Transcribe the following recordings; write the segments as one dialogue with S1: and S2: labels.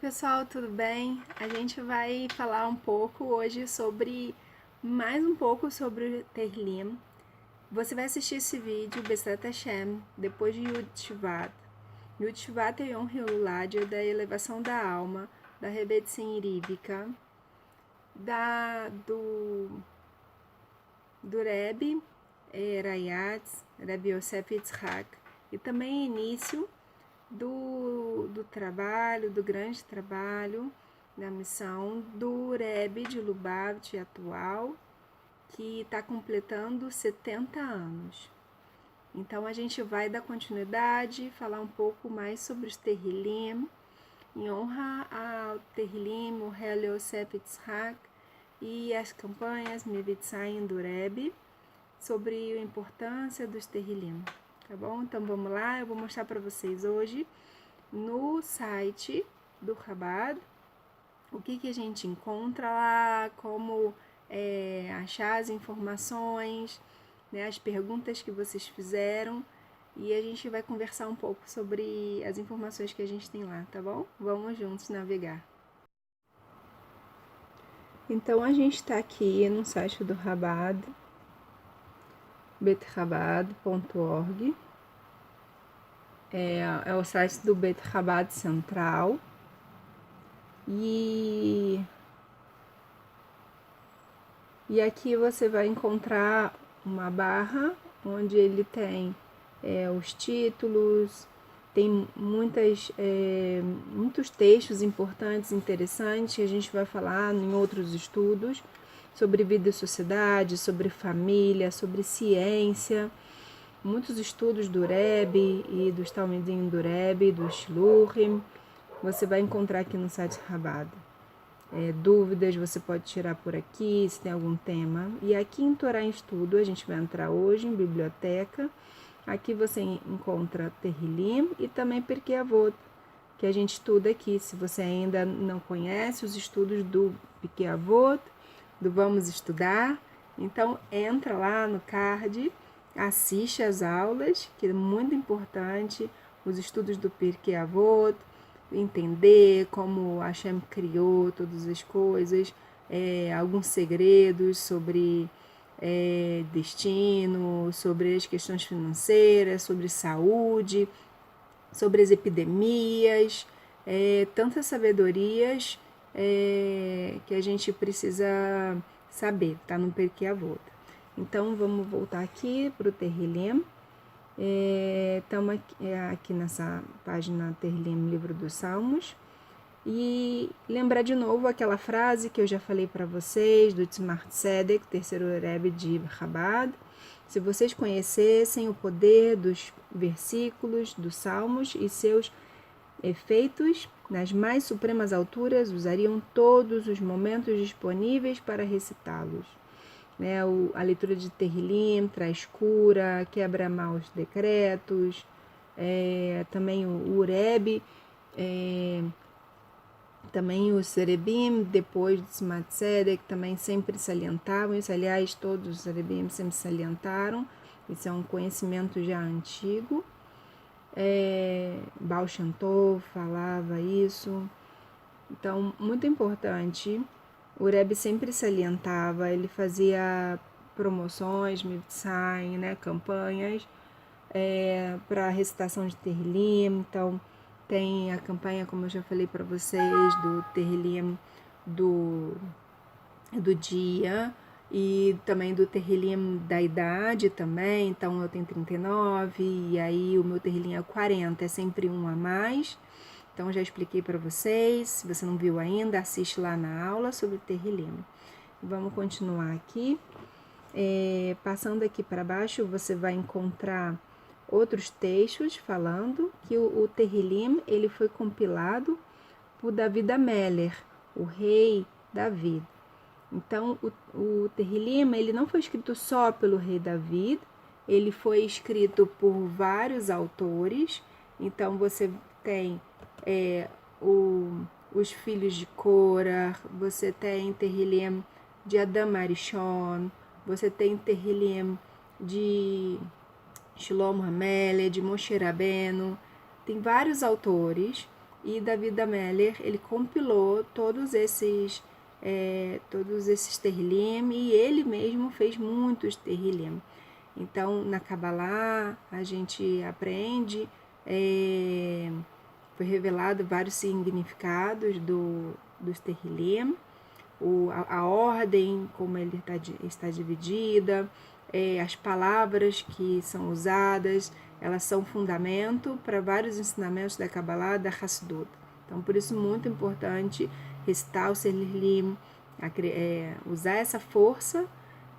S1: Oi pessoal, tudo bem? A gente vai falar um pouco hoje mais um pouco sobre o Tehillim. Você vai assistir esse vídeo, Bezrat Hashem, depois de Yud Shvat. Yud Shvat é Yom Hiluladia, da elevação da alma, da Rebbetzin Irívica, do Rebbe Rayatz, Rebbe Yosef Yitzhak, e também início do trabalho, do grande trabalho, da missão do Rebbe de Lubavitch atual, que está completando 70 anos. Então a gente vai dar continuidade, falar um pouco mais sobre os Tehillim, em honra ao Tehillim, o Rebbe Yosef Yitzhak e as campanhas Mivitzayim do Rebbe sobre a importância dos Tehillim. Tá bom? Então vamos lá, eu vou mostrar para vocês hoje no site do Chabad o que a gente encontra lá, como achar as informações, né, as perguntas que vocês fizeram, e a gente vai conversar um pouco sobre as informações que a gente tem lá, tá bom? Vamos juntos navegar. Então a gente está aqui no site do Chabad, betchabad.org. É o site do Bet Chabad Central. E aqui você vai encontrar uma barra onde ele tem os títulos, tem muitos textos importantes, interessantes, que a gente vai falar em outros estudos, sobre vida e sociedade, sobre família, sobre ciência, muitos estudos do Rebbe e dos Talmidim do Rebbe, do Shluchim, você vai encontrar aqui no site Chabad. Dúvidas você pode tirar por aqui, se tem algum tema. E aqui em Torá em Estudo, a gente vai entrar hoje em biblioteca. Aqui você encontra Tehillim e também Pirkei Avot, que a gente estuda aqui. Se você ainda não conhece os estudos do Pirkei Avot, do Vamos Estudar, então entra lá no card, assiste às aulas, que é muito importante, os estudos do Pirkei Avot, entender como Hashem criou todas as coisas, alguns segredos sobre destino, sobre as questões financeiras, sobre saúde, sobre as epidemias, tantas sabedorias que a gente precisa saber, tá no Pirkei Avot. Então vamos voltar aqui para o Tehillim. Estamos aqui nessa página Tehillim, Livro dos Salmos, e lembrar de novo aquela frase que eu já falei para vocês do Tzemach Tzedek, terceiro Rebbe de Chabad. Se vocês conhecessem o poder dos versículos dos Salmos e seus efeitos nas mais supremas alturas, usariam todos os momentos disponíveis para recitá-los. A leitura de Tehillim traz cura, quebra maus decretos, também o Rebbe, também os Serebim, depois do Tzemach Tzedek, também sempre salientavam isso. Aliás, todos os Serebim sempre salientaram, isso é um conhecimento já antigo. Baal Shem Tov falava isso, então muito importante. O Rebbe sempre salientava, ele fazia promoções, mitzvahim, campanhas para recitação de Tehillim. Então tem a campanha, como eu já falei para vocês, do Tehillim do dia, e também do Tehillim da idade também. Então eu tenho 39 e aí o meu Tehillim é 40, é sempre um a mais. Então já expliquei para vocês, se você não viu ainda, assiste lá na aula sobre Tehillim. Vamos continuar aqui. Passando aqui para baixo, você vai encontrar outros textos falando que o Tehillim ele foi compilado por David Ameller, o rei David. Então o Tehillim ele não foi escrito só pelo rei David, ele foi escrito por vários autores. Então você tem os filhos de Korah, você tem Tehillim de Adam Arishon, você tem Tehillim de Shlomo HaMelech, de Moshe Rabbeinu. Tem vários autores e David Ameller, ele compilou todos esses Terrilim, e ele mesmo fez muitos Terrilim. Então, na Kabbalah, a gente aprende, foi revelado vários significados dos Terrilim, a ordem, como ele está dividida, as palavras que são usadas, elas são fundamento para vários ensinamentos da Kabbalah, da Hassidut. Então, por isso, muito importante recitar o Terrilim, usar essa força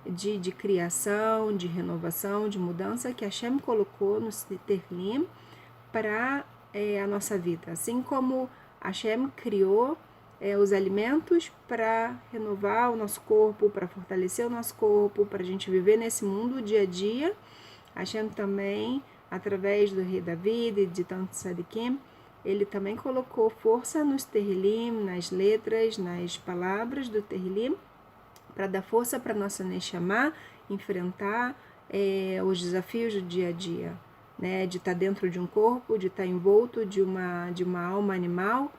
S1: de criação, de renovação, de mudança que Hashem colocou no Terrilim para a nossa vida. Assim como Hashem criou os alimentos para renovar o nosso corpo, para fortalecer o nosso corpo, para a gente viver nesse mundo dia a dia, Hashem também, através do rei David e de tantos tzadikim, ele também colocou força nos Terrilim, nas letras, nas palavras do Terrilim, para dar força para nossa Neshama enfrentar os desafios do dia a dia, né? De estar dentro de um corpo, de estar envolto de uma alma animal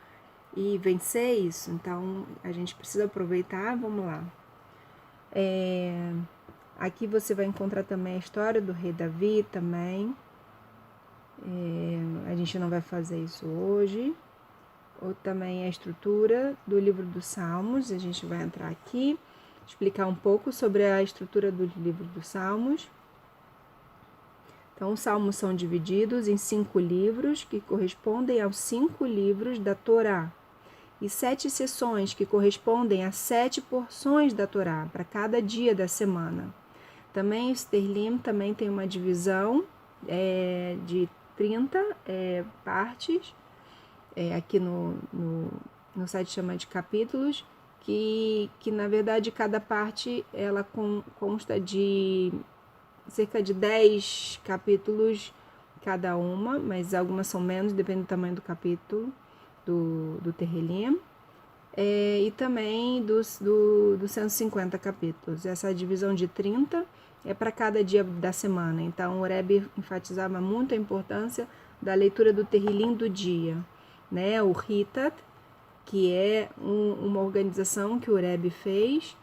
S1: e vencer isso. Então, a gente precisa aproveitar. Vamos lá. Aqui você vai encontrar também a história do rei Davi também. A gente não vai fazer isso hoje. Ou também a estrutura do livro dos Salmos. A gente vai entrar aqui, explicar um pouco sobre a estrutura do livro dos Salmos. Então, os Salmos são divididos em 5 livros, que correspondem aos 5 livros da Torá, e 7 sessões, que correspondem a 7 porções da Torá, para cada dia da semana. Também o Terrilim também tem uma divisão de 30 partes, aqui no site chama de capítulos, que na verdade cada parte ela consta de cerca de 10 capítulos cada uma, mas algumas são menos, depende do tamanho do capítulo do Terrilim, e também dos 150 capítulos. Essa divisão de 30 é para cada dia da semana. Então o Rebbe enfatizava muito a importância da leitura do Terrilim do dia, né? O Hitat, que é uma organização que o Rebbe fez,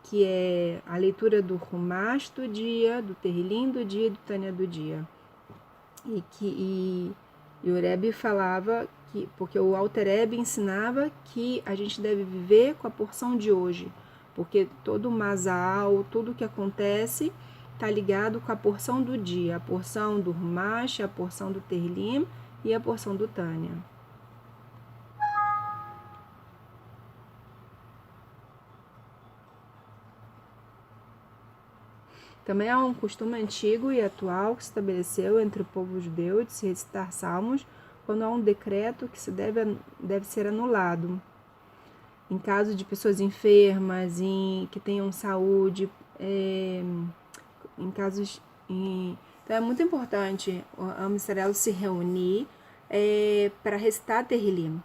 S1: que é a leitura do Humash do dia, do Terrilim do dia e do Tânia do dia. E o Rebbe falava que, porque o Alter Rebbe ensinava que a gente deve viver com a porção de hoje, porque todo o Mazal, tudo que acontece está ligado com a porção do dia, a porção do Humash, a porção do Terrilim e a porção do Tânia. Também há um costume antigo e atual que se estabeleceu entre o povo judeu de se recitar salmos quando há um decreto que deve ser anulado. Em caso de pessoas enfermas, que tenham saúde, então é muito importante o Am Israel se reunir para recitar Terrilim.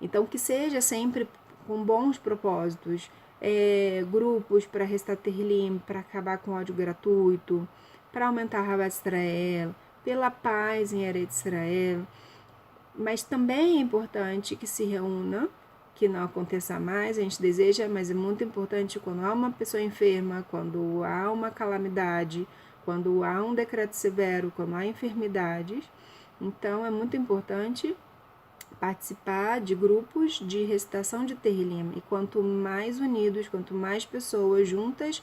S1: Então que seja sempre com bons propósitos, grupos para recitar Terrilim, para acabar com o ódio gratuito, para aumentar a Ahavat Israel, pela paz em Eretz Israel. Mas também é importante que se reúna, que não aconteça mais, a gente deseja, mas é muito importante quando há uma pessoa enferma, quando há uma calamidade, quando há um decreto severo, quando há enfermidades. Então é muito importante participar de grupos de recitação de Terrilim. E quanto mais unidos, quanto mais pessoas juntas,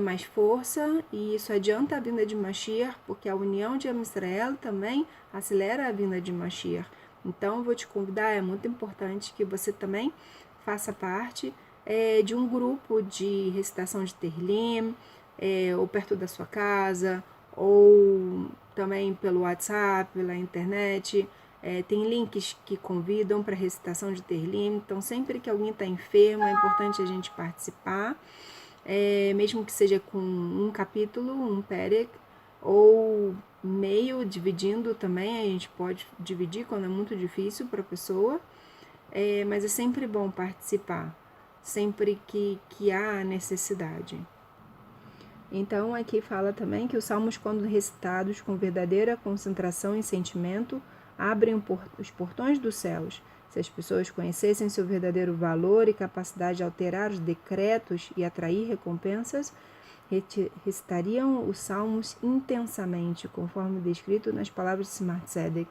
S1: mais força, e isso adianta a vinda de Mashiach, porque a união de Am Israel também acelera a vinda de Mashiach. Então, eu vou te convidar, é muito importante que você também faça parte de um grupo de recitação de Terrilim, ou perto da sua casa, ou também pelo WhatsApp, pela internet. Tem links que convidam para recitação de Terrilim. Então, sempre que alguém está enfermo, é importante a gente participar, mesmo que seja com um capítulo, um perek, ou meio, dividindo também. A gente pode dividir quando é muito difícil para a pessoa, mas é sempre bom participar, sempre que há necessidade. Então, aqui fala também que os salmos, quando recitados com verdadeira concentração e sentimento, abrem os portões dos céus. Se as pessoas conhecessem seu verdadeiro valor e capacidade de alterar os decretos e atrair recompensas, recitariam os salmos intensamente, conforme descrito nas palavras de Tzemach Tzedek.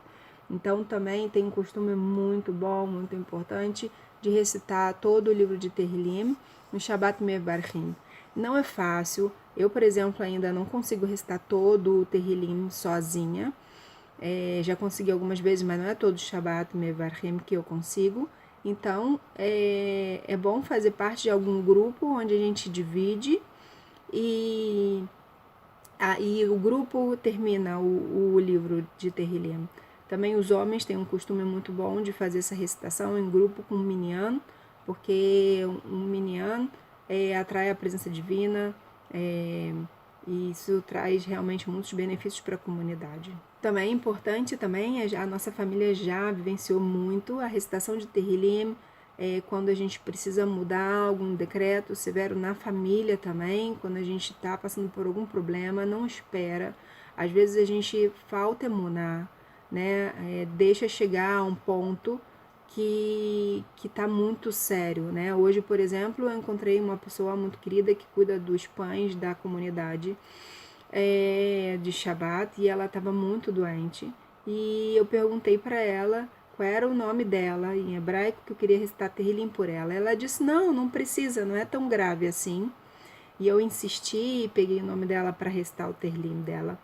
S1: Então também tem um costume muito bom, muito importante, de recitar todo o livro de Tehillim no Shabbat Mevarchim. Não é fácil, eu, por exemplo, ainda não consigo recitar todo o Tehillim sozinha. Já consegui algumas vezes, mas não é todo Shabbat Mevarchim que eu consigo. Então, é bom fazer parte de algum grupo onde a gente divide e o grupo termina o livro de Tehillim. Também os homens têm um costume muito bom de fazer essa recitação em grupo com um minyan, porque um minyan atrai a presença divina e isso traz realmente muitos benefícios para a comunidade. Também é importante, a nossa família já vivenciou muito a recitação de Tehillim, quando a gente precisa mudar algum decreto severo na família também, quando a gente está passando por algum problema, não espera. Às vezes a gente falta emuná, né? Deixa chegar a um ponto que está muito sério, né? Hoje, por exemplo, eu encontrei uma pessoa muito querida que cuida dos pães da comunidade de Shabbat e ela estava muito doente. E eu perguntei para ela qual era o nome dela em hebraico, que eu queria recitar Tehillim por ela. Ela disse, não precisa, não é tão grave assim. E eu insisti e peguei o nome dela para recitar o Tehillim dela.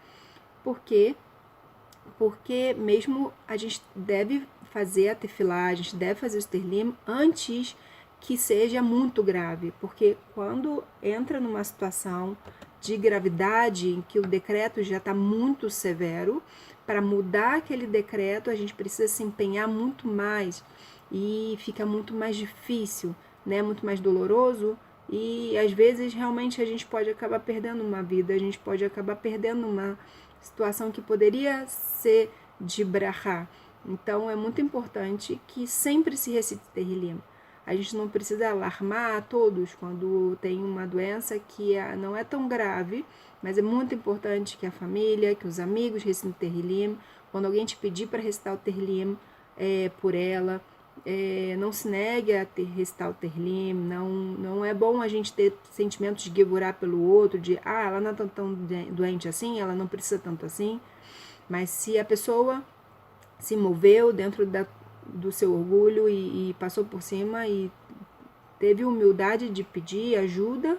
S1: Por quê? Porque mesmo a gente deve fazer a tefilá, a gente deve fazer o Tehillim antes que seja muito grave, porque quando entra numa situação de gravidade em que o decreto já está muito severo, para mudar aquele decreto a gente precisa se empenhar muito mais e fica muito mais difícil, né? Muito mais doloroso e às vezes realmente a gente pode acabar perdendo uma vida, a gente pode acabar perdendo uma situação que poderia ser de brachá. Então é muito importante que sempre se recite Tehillim. A gente não precisa alarmar a todos quando tem uma doença que não é tão grave, mas é muito importante que a família, que os amigos recitem Tehillim. Quando alguém te pedir para recitar o Tehillim por ela, não se negue a recitar o Tehillim. Não é bom a gente ter sentimentos de geburá pelo outro, de ela não é tão doente assim, ela não precisa tanto assim. Mas se a pessoa se moveu dentro do seu orgulho e passou por cima e teve humildade de pedir ajuda,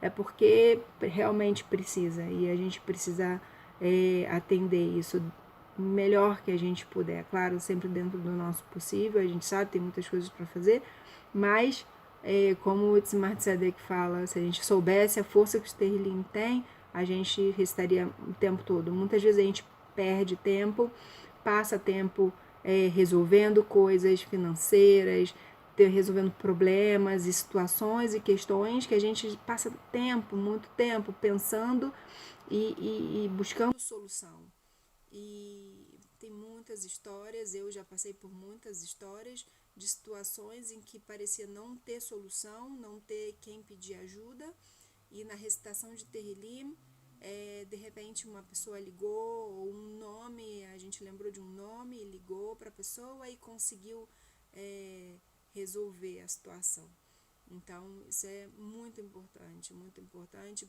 S1: é porque realmente precisa e a gente precisa atender isso melhor que a gente puder. Claro, sempre dentro do nosso possível, a gente sabe, tem muitas coisas para fazer, mas como o Tzemach Tzedek fala, se a gente soubesse a força que o Tehillim tem, a gente recitaria o tempo todo. Muitas vezes a gente perde tempo, passa tempo resolvendo coisas financeiras, resolvendo problemas e situações e questões que a gente passa muito tempo pensando e buscando solução. E tem muitas histórias, eu já passei por muitas histórias de situações em que parecia não ter solução, não ter quem pedir ajuda, e na recitação de Tehillim, de repente uma pessoa ligou, ou um nome, a gente lembrou de um nome, ligou para a pessoa e conseguiu resolver a situação. Então, isso é muito importante,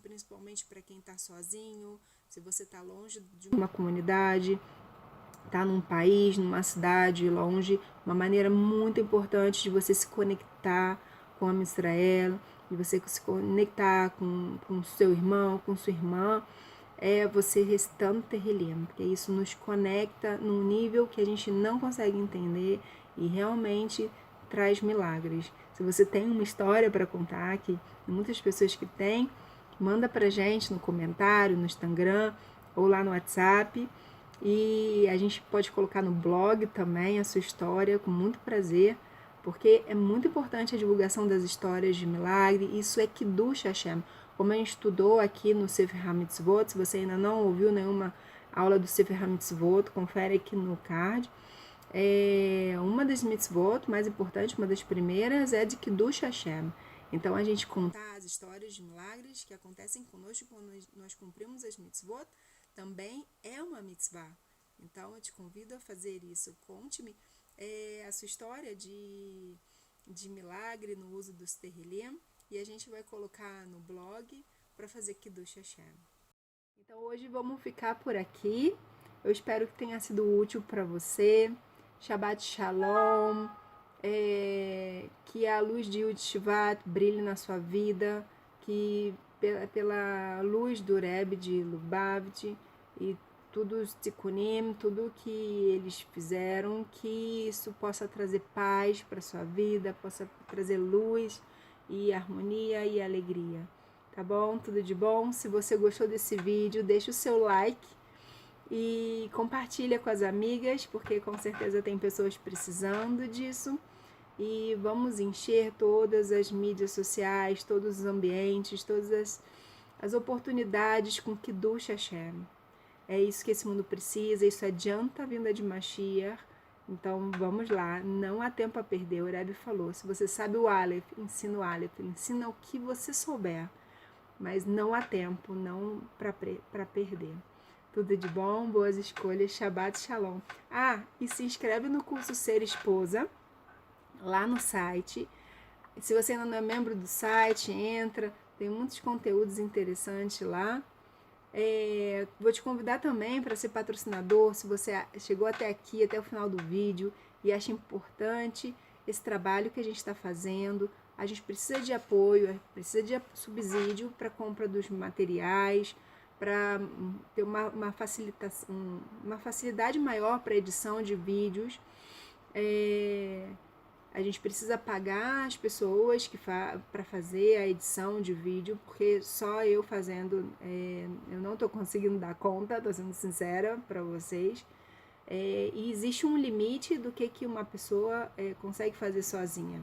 S1: principalmente para quem está sozinho, se você está longe de uma comunidade, está num país, numa cidade longe, uma maneira muito importante de você se conectar com a Israel, de você se conectar com seu irmão, com sua irmã, você recitando Tehillim, porque isso nos conecta num nível que a gente não consegue entender e realmente traz milagres. Se você tem uma história para contar, que muitas pessoas que têm, manda pra gente no comentário, no Instagram ou lá no WhatsApp, e a gente pode colocar no blog também a sua história com muito prazer, porque é muito importante a divulgação das histórias de milagre. Isso é Kiddush Hashem. Como a gente estudou aqui no Sefer HaMitzvot, se você ainda não ouviu nenhuma aula do Sefer HaMitzvot, confere aqui no card. Uma das mitzvot mais importantes, uma das primeiras, é de Kiddush Hashem. Então a gente contar as histórias de milagres que acontecem conosco quando nós cumprimos as mitzvot também é uma mitzvah. Então, eu te convido a fazer isso. Conte-me a sua história de milagre no uso dos Terrilim e a gente vai colocar no blog para fazer Kiddush Hashem. Então, hoje vamos ficar por aqui. Eu espero que tenha sido útil para você. Shabbat Shalom. Que a luz de Yud Shvat brilhe na sua vida, que pela luz do Rebbe de Lubavitch e tudo os tikkunim, tudo que eles fizeram, que isso possa trazer paz para sua vida, possa trazer luz e harmonia e alegria. Tá bom? Tudo de bom? Se você gostou desse vídeo, deixa o seu like e compartilha com as amigas, porque com certeza tem pessoas precisando disso. E vamos encher todas as mídias sociais, todos os ambientes, todas as oportunidades com Kiddush Hashem. É isso que esse mundo precisa, isso adianta a vinda de Mashiach. Então vamos lá, não há tempo a perder. O Rebbe falou, se você sabe o Aleph, ensina o Aleph, ensina o que você souber. Mas não há tempo, não para perder. Tudo de bom, boas escolhas, Shabbat Shalom. E se inscreve no curso Ser Esposa, lá no site. Se você ainda não é membro do site, entra, tem muitos conteúdos interessantes lá. Vou te convidar também para ser patrocinador, se você chegou até aqui, até o final do vídeo e acha importante esse trabalho que a gente está fazendo. A gente precisa de apoio, precisa de subsídio para compra dos materiais, para ter uma facilidade maior para edição de vídeos. A gente precisa pagar as pessoas para fazer a edição de vídeo, porque só eu fazendo, eu não estou conseguindo dar conta, estou sendo sincera para vocês. E existe um limite do que uma pessoa consegue fazer sozinha,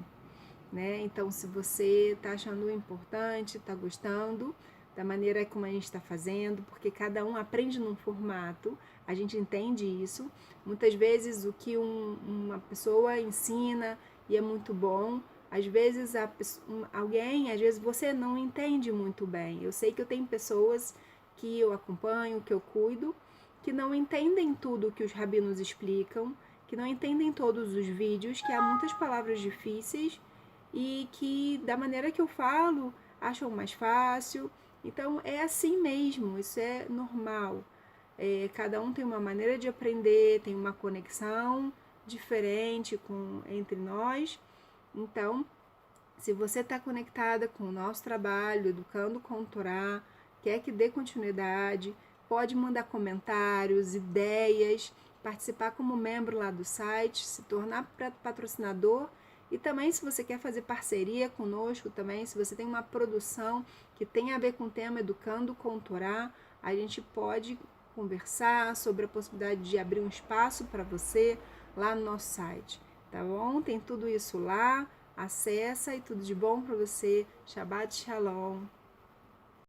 S1: né? Então, se você está achando importante, está gostando da maneira como a gente está fazendo, porque cada um aprende num formato, a gente entende isso. Muitas vezes o que uma pessoa ensina e é muito bom, às vezes às vezes você não entende muito bem. Eu sei que eu tenho pessoas que eu acompanho, que eu cuido, que não entendem tudo que os rabinos explicam, que não entendem todos os vídeos, que há muitas palavras difíceis e que da maneira que eu falo acham mais fácil. Então é assim mesmo, isso é normal. Cada um tem uma maneira de aprender, tem uma conexão diferente entre nós. Então, se você está conectada com o nosso trabalho, Educando com o Torá, quer que dê continuidade, pode mandar comentários, ideias, participar como membro lá do site, se tornar patrocinador. E também, se você quer fazer parceria conosco também, se você tem uma produção que tem a ver com o tema Educando com o Torá, a gente pode conversar sobre a possibilidade de abrir um espaço para você lá no nosso site, tá bom? Tem tudo isso lá, acessa e tudo de bom para você. Shabbat Shalom.